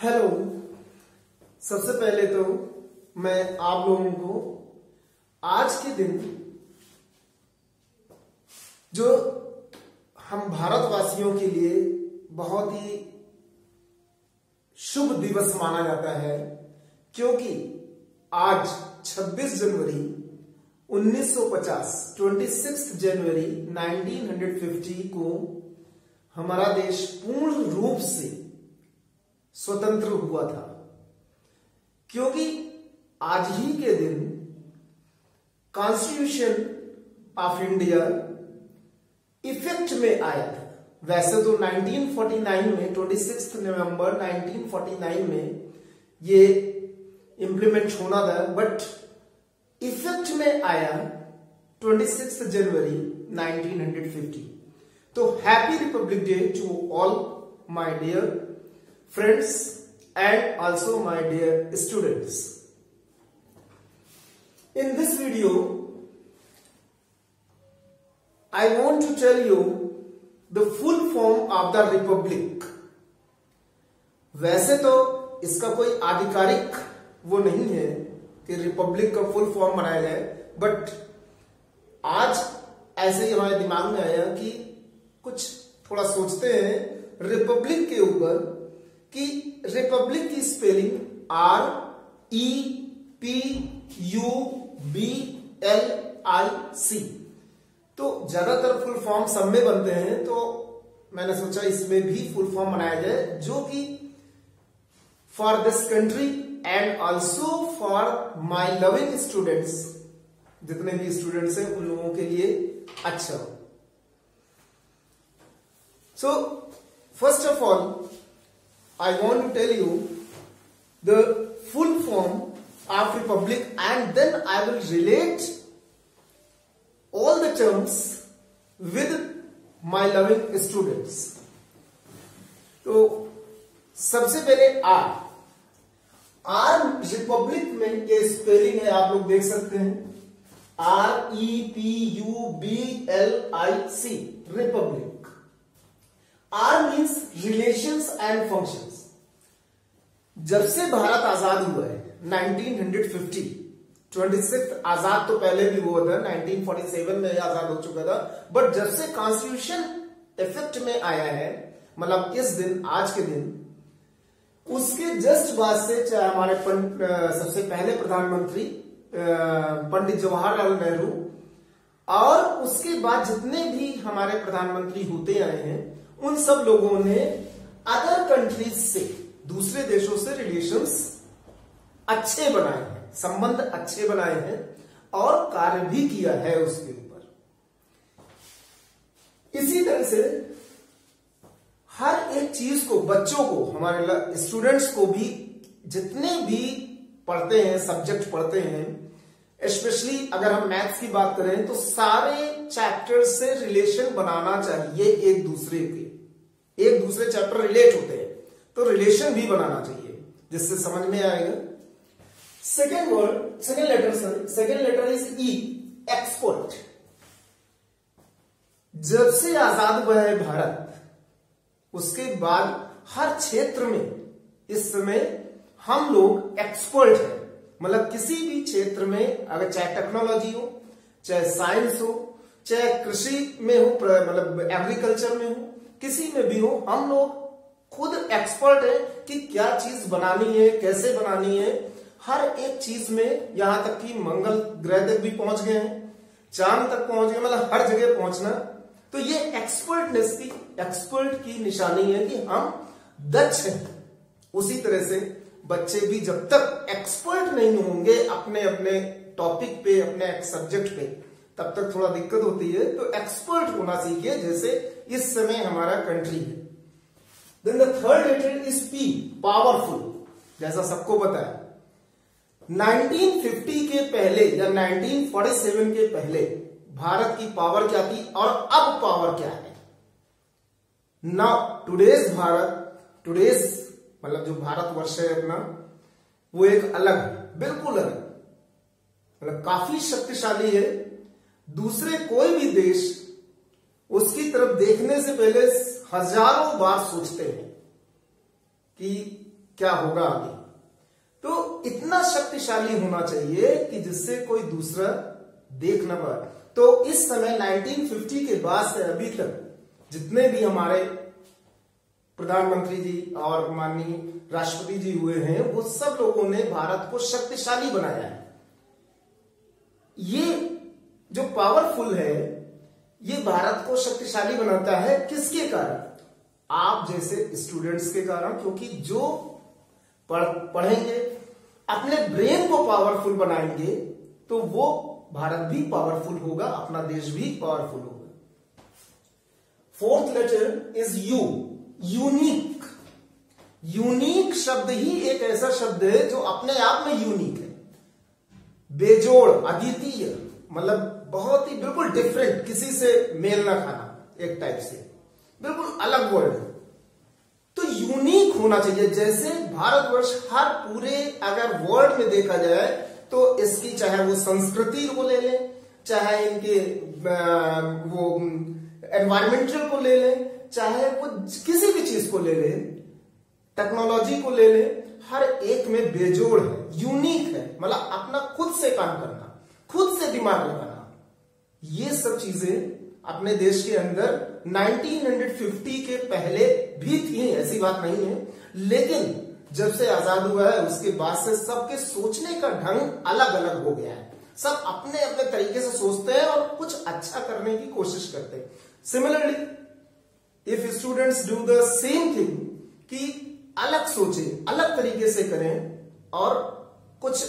Hello. सबसे पहले तो मैं आप लोगों को आज के दिन जो हम भारतवासियों के लिए बहुत ही शुभ दिवस माना जाता है, क्योंकि आज 26 जनवरी 1950 26 जनवरी 1950 को हमारा देश पूर्ण रूप से स्वतंत्र हुआ था। क्योंकि आज ही के दिन कॉन्स्टिट्यूशन ऑफ इंडिया इफेक्ट में आया था। वैसे तो 1949 में 26 नवंबर 1949 में ये इंप्लीमेंट होना था, बट इफेक्ट में आया 26 जनवरी 1950। तो happy republic day to all my dear friends and also my dear students. In this video I want to tell you the full form of the republic. वैसे तो इसका कोई आधिकारिक वो नहीं है कि रिपब्लिक का फुल फॉर्म बनाया जाए, बट आज ऐसे ही हमारे दिमाग में आया कि कुछ थोड़ा सोचते हैं रिपब्लिक के ऊपर कि रिपब्लिक की स्पेलिंग REPUBLIC। तो ज्यादातर फुल फॉर्म सब में बनते हैं, तो मैंने सोचा इसमें भी फुल फॉर्म बनाया जाए, जो कि for this country and also for my loving students, जितने भी स्टूडेंट्स हैं उन लोगों के लिए अच्छा हो। So first of all I want to tell you the full form of republic, and then I will relate all the terms with my loving students. तो सबसे पहले R रिपब्लिक में ये स्पेलिंग है, आप लोग देख सकते हैं REPUBLIC Republic. R means relations and functions। जब से भारत आजाद हुआ है 1950, 26 आजाद तो पहले भी हुआ था, 1947 में आजाद हो चुका था, बट जब से कॉन्स्टिट्यूशन इफेक्ट में आया है, मतलब इस दिन, आज के दिन, उसके जस्ट बाद से चाहे हमारे सबसे पहले प्रधानमंत्री पंडित जवाहरलाल नेहरू, और उसके बाद जितने भी हमारे प्रधानमंत्री होते आए हैं, उन सब लोगों ने अदर कंट्रीज से, दूसरे देशों से रिलेशंस अच्छे बनाए हैं, संबंध अच्छे बनाए हैं और कार्य भी किया है उसके ऊपर। इसी तरह से हर एक चीज को, बच्चों को, हमारे स्टूडेंट्स को भी, जितने भी पढ़ते हैं, सब्जेक्ट पढ़ते हैं, स्पेशली अगर हम मैथ्स की बात करें तो सारे चैप्टर से रिलेशन बनाना चाहिए एक दूसरे के। एक दूसरे चैप्टर रिलेट होते हैं तो रिलेशन भी बनाना चाहिए, जिससे समझ में आएगा। Second letter is E, export. जब से आजाद हुआ है भारत, उसके बाद हर क्षेत्र में इस समय हम लोग एक्सपर्ट हैं। मतलब किसी भी क्षेत्र में, अगर चाहे टेक्नोलॉजी हो, चाहे साइंस हो, चाहे कृषि में हो, मतलब एग्रीकल्चर में हो, किसी में भी हो, हम लोग खुद एक्सपर्ट है कि क्या चीज बनानी है, कैसे बनानी है। हर एक चीज में, यहां तक कि मंगल ग्रह तक भी पहुंच गए हैं, चांद तक पहुंच गए, मतलब हर जगह पहुंचना। तो ये एक्सपर्ट की निशानी है कि हम दक्ष हैं। उसी तरह से बच्चे भी जब तक एक्सपर्ट नहीं होंगे अपने अपने टॉपिक पे, अपने सब्जेक्ट पे, तब तक थोड़ा दिक्कत होती है। तो एक्सपर्ट होना सीखिए, जैसे इस समय हमारा कंट्री है। Then the third letter is P, powerful. जैसा सबको पता है 1950 के पहले या 1947 के पहले भारत की पावर क्या थी और अब पावर क्या है। नाउ टुडेज भारत, मतलब जो भारतवर्ष है अपना, वो एक अलग, बिल्कुल अलग, मतलब काफी शक्तिशाली है। दूसरे कोई भी देश उसकी तरफ देखने से पहले हजारों बार सोचते हैं कि क्या होगा आगे। तो इतना शक्तिशाली होना चाहिए कि जिससे कोई दूसरा देख न पाए। तो इस समय 1950 के बाद से अभी तक जितने भी हमारे प्रधानमंत्री जी और माननीय राष्ट्रपति जी हुए हैं, वो सब लोगों ने भारत को शक्तिशाली बनाया है। ये जो पावरफुल है, ये भारत को शक्तिशाली बनाता है किसके कारण? आप जैसे स्टूडेंट्स के कारण, क्योंकि जो पढ़ेंगे, अपने ब्रेन को पावरफुल बनाएंगे, तो वो भारत भी पावरफुल होगा, अपना देश भी पावरफुल होगा। Fourth letter is U, unique. Unique शब्द ही एक ऐसा शब्द है जो अपने आप में यूनिक है, बेजोड़, अद्वितीय, मतलब बहुत ही बिल्कुल डिफरेंट, किसी से मेल ना खाना, एक टाइप से बिल्कुल अलग वर्ड है। तो यूनिक होना चाहिए। जैसे भारतवर्ष हर पूरे अगर वर्ल्ड में देखा जाए तो इसकी चाहे वो संस्कृति को ले लें, चाहे इनके वो एनवायरमेंटल को ले लें, चाहे वो किसी भी चीज को ले लें, टेक्नोलॉजी को ले लें, हर एक में बेजोड़ है, यूनिक है। मतलब अपना खुद से काम करना, खुद से दिमाग लगाना, ये सब चीजें अपने देश के अंदर 1950 के पहले भी थी, ऐसी बात नहीं है। लेकिन जब से आजाद हुआ है उसके बाद से सबके सोचने का ढंग अलग अलग हो गया है। सब अपने अपने तरीके से सोचते हैं और कुछ अच्छा करने की कोशिश करते हैं। Similarly if students do the same thing, कि अलग सोचें, अलग तरीके से करें और कुछ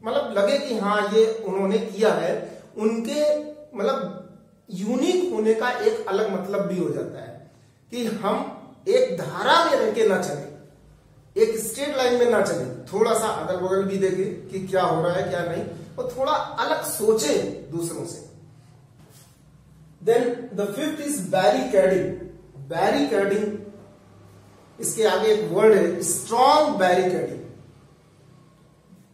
मतलब लगे कि हाँ ये उन्होंने किया है, उनके मतलब यूनिक होने का एक अलग मतलब भी हो जाता है कि हम एक धारा में रह के ना चले, एक स्ट्रेट लाइन में ना चले, थोड़ा सा अगल बगल भी देखें कि क्या हो रहा है क्या नहीं, और थोड़ा अलग सोचे दूसरों से। Then the fifth is barricading. Barricading, इसके आगे एक वर्ड है स्ट्रॉन्ग बैरिकेडिंग।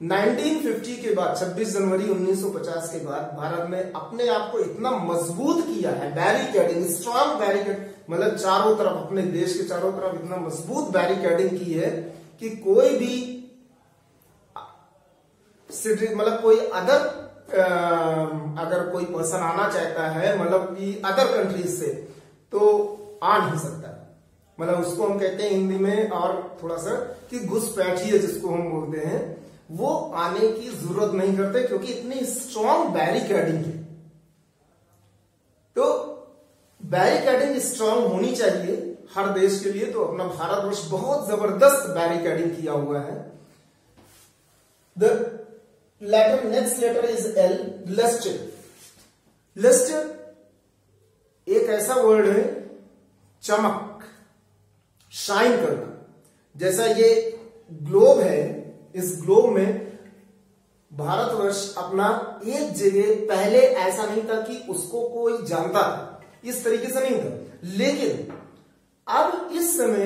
1950 के बाद 26 जनवरी 1950 के बाद भारत में अपने आप को इतना मजबूत किया है, बैरिकेडिंग, स्ट्रॉन्ग बैरिकेड, मतलब चारों तरफ, अपने देश के चारों तरफ इतना मजबूत बैरिकेडिंग की है कि कोई भी सिटी, मतलब कोई अगर कोई पर्सन आना चाहता है, मतलब कि अदर कंट्रीज से, तो आ नहीं सकता। मतलब उसको हम कहते हैं हिंदी में और थोड़ा सा कि घुसपैठिए जिसको हम बोलते हैं, वो आने की जरूरत नहीं करते क्योंकि इतनी स्ट्रॉन्ग बैरिकेडिंग है। तो बैरिकेडिंग स्ट्रॉन्ग होनी चाहिए हर देश के लिए। तो अपना भारतवर्ष बहुत जबरदस्त बैरिकेडिंग किया हुआ है। The letter, next letter is L, lustre. Lustre एक ऐसा वर्ड है, चमक, शाइन करना। जैसा ये ग्लोब है, इस ग्लोब में भारतवर्ष अपना एक जगह, पहले ऐसा नहीं था कि उसको कोई जानता था, इस तरीके से नहीं था, लेकिन अब इस समय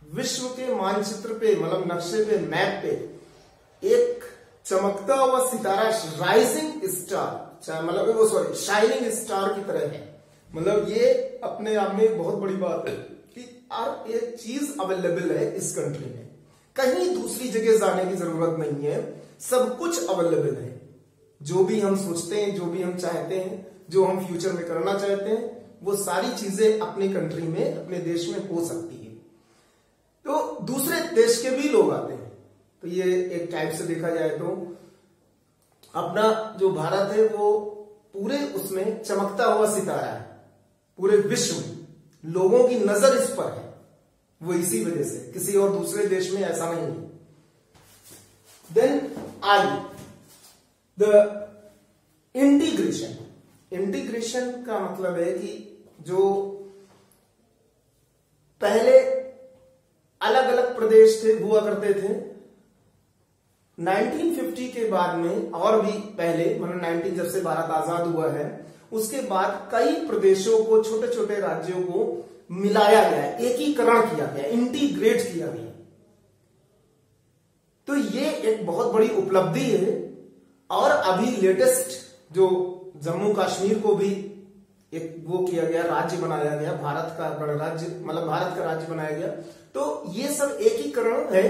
विश्व के मानचित्र पे, मतलब नक्शे पे, मैप पे एक चमकता हुआ सितारा, राइजिंग स्टार, मतलब वो सॉरी शाइनिंग स्टार की तरह है। मतलब ये अपने आप में बहुत बड़ी बात है कि हर एक चीज अवेलेबल है इस कंट्री में, कहीं दूसरी जगह जाने की जरूरत नहीं है, सब कुछ अवेलेबल है। जो भी हम सोचते हैं, जो भी हम चाहते हैं, जो हम फ्यूचर में करना चाहते हैं, वो सारी चीजें अपनी कंट्री में, अपने देश में हो सकती है। तो दूसरे देश के भी लोग आते हैं। तो ये एक टाइप से देखा जाए तो अपना जो भारत है वो पूरे उसमें चमकता हुआ सितारा है, पूरे विश्व में लोगों की नजर इस पर है, वो इसी वजह से, किसी और दूसरे देश में ऐसा नहीं है। Then I, the integration. Integration का मतलब है कि जो पहले अलग अलग प्रदेश थे, हुआ करते थे, 1950 के बाद में और भी पहले, मतलब 19 जब से भारत आजाद हुआ है उसके बाद कई प्रदेशों को, छोटे छोटे राज्यों को मिलाया गया, एकीकरण किया गया, इंटीग्रेट किया गया। तो ये एक बहुत बड़ी उपलब्धि है। और अभी लेटेस्ट जो जम्मू कश्मीर को भी एक वो किया गया, राज्य बनाया गया, भारत का गणराज्य मतलब भारत का राज्य बनाया गया। तो ये सब एकीकरण है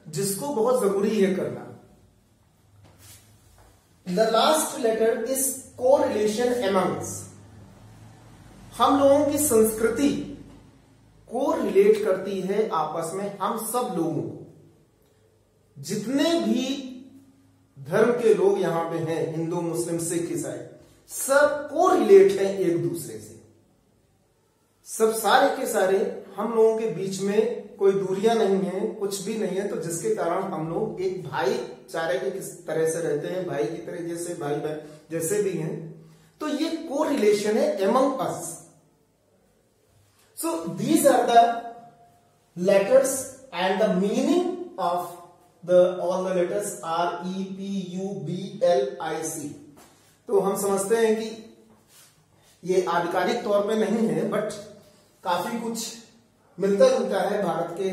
जिसको बहुत जरूरी है करना। The last letter is correlation amongst. हम लोगों की संस्कृति को रिलेट करती है आपस में, हम सब लोगों को, जितने भी धर्म के लोग यहां पे हैं, हिंदू मुस्लिम सिख ईसाई, सब को रिलेट है एक दूसरे से। सब सारे के सारे हम लोगों के बीच में कोई दूरियां नहीं है, कुछ भी नहीं है। तो जिसके कारण हम लोग एक भाईचारे के किस तरह से रहते हैं, भाई की तरह जैसे भाई बहन जैसे भी हैं। तो ये को रिलेशन है among us. So these are the letters and the meaning of all the letters are E P U B L I C. तो हम समझते हैं कि ये आधिकारिक तौर पे नहीं है, बट काफी कुछ मिलता जुलता है भारत के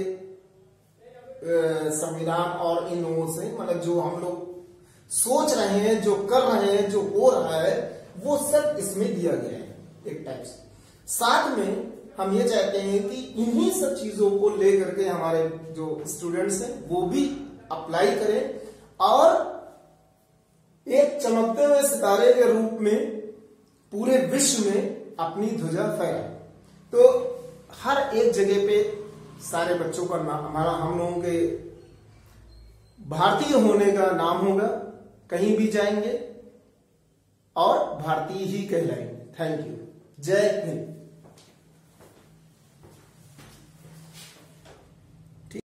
संविधान और इन लोगों से। मतलब जो हम लोग सोच रहे हैं, जो कर रहे हैं, जो हो रहा है, वो सब इसमें दिया गया है एक टाइप से। साथ में हम ये चाहते हैं कि इन्हीं सब चीजों को लेकर के हमारे जो स्टूडेंट्स हैं वो भी अप्लाई करें और एक चमकते हुए सितारे के रूप में पूरे विश्व में अपनी ध्वजा फहराए। तो हर एक जगह पे सारे बच्चों का नाम, हमारा हम लोगों के भारतीय होने का नाम होगा, कहीं भी जाएंगे और भारतीय ही कहलाएंगे। Thank you. जय हिंद।